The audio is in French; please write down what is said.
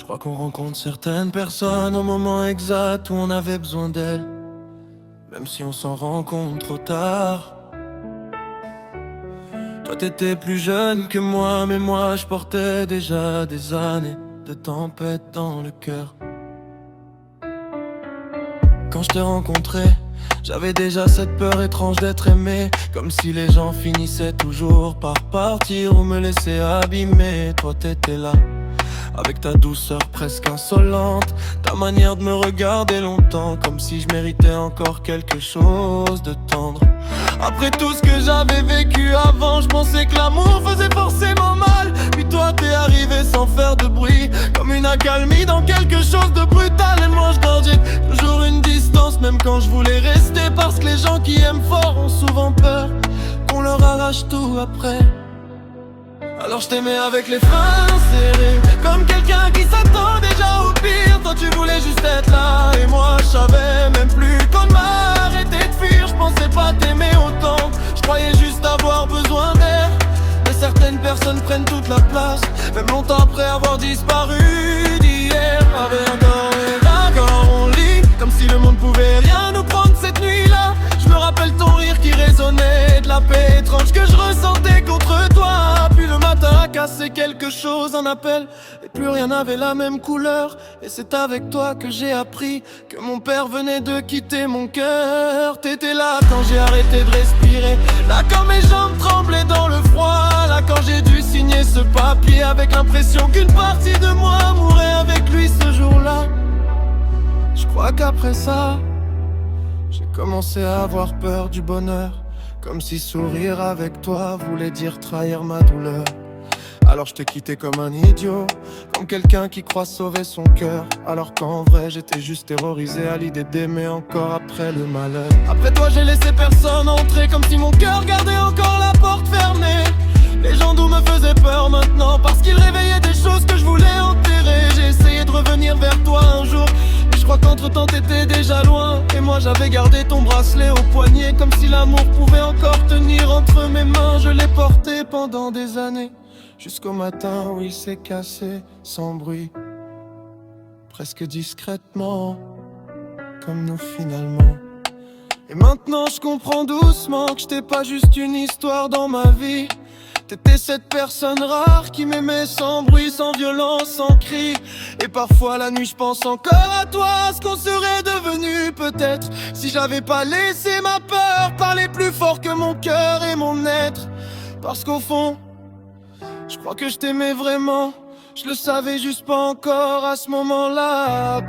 crois qu'on rencontre certaines personnes au moment exact où on avait besoin d'elles, même si on s'en rend compte trop tard. Toi t'étais plus jeune que moi, mais moi je portais déjà des années de tempête dans le cœur. Quand je t'ai rencontré, j'avais déjà cette peur étrange d'être aimé, comme si les gens finissaient toujours par partir ou me laisser abîmer. Toi t'étais là, avec ta douceur presque insolente, ta manière de me regarder longtemps, comme si je méritais encore quelque chose de tendre. Après tout ce que j'avais vécu avant, je pensais que l'amour faisait forcément mal. Puis toi t'es arrivé sans faire de bruit, comme une accalmie dans quelque chose de brutal. Et moi je gardais toujours une distance, même quand je voulais rester, parce que les gens qui aiment fort ont souvent peur qu'on leur arrache tout après. Alors je t'aimais avec les freins serrés, comme quelqu'un qui s'attend déjà au pire. Toi tu voulais juste être là, et moi je savais même plus qu'on m'arrêtait de fuir. Je pensais pas t'aimer autant, je croyais juste avoir besoin d'air. Mais certaines personnes prennent toute la place, même longtemps après avoir disparu d'hier. Avec encore et encore on lit, comme si le monde pouvait rien nous prendre cette nuit-là. Je me rappelle ton rire qui résonnait, de la paix étrange que je ressentais contre toi. Puis le matin a cassé quelque chose, un appel, et plus rien n'avait la même couleur. Et c'est avec toi que j'ai appris que mon père venait de quitter mon cœur. T'étais là quand j'ai arrêté de respirer, là quand mes jambes tremblaient dans le froid, là quand j'ai dû signer ce papier avec l'impression qu'une partie de moi mourrait avec lui ce jour-là. Je crois qu'après ça, j'ai commencé à avoir peur du bonheur, comme si sourire avec toi voulait dire trahir ma douleur. Alors je t'ai quitté comme un idiot, comme quelqu'un qui croit sauver son cœur, alors qu'en vrai j'étais juste terrorisé à l'idée d'aimer encore après le malheur. Après toi j'ai laissé personne entrer, comme si mon cœur gardait encore la porte fermée. Les gens d'où me faisaient peur maintenant, parce qu'ils réveillaient des choses que je voulais enterrer. J'ai essayé de revenir vers toi un jour, mais je crois qu'entre temps t'étais déjà loin. Et moi j'avais gardé ton bracelet au poignet, comme si l'amour pouvait encore tenir entre mes mains. Je l'ai porté pendant des années, jusqu'au matin où il s'est cassé sans bruit, presque discrètement, comme nous finalement. Et maintenant je comprends doucement que j'étais pas juste une histoire dans ma vie. T'étais cette personne rare qui m'aimait sans bruit, sans violence, sans cri. Et parfois la nuit je pense encore à toi, à ce qu'on serait devenu peut-être si j'avais pas laissé ma peur parler plus fort que mon cœur et mon être. Parce qu'au fond, je crois que je t'aimais vraiment, je le savais juste pas encore à ce moment-là.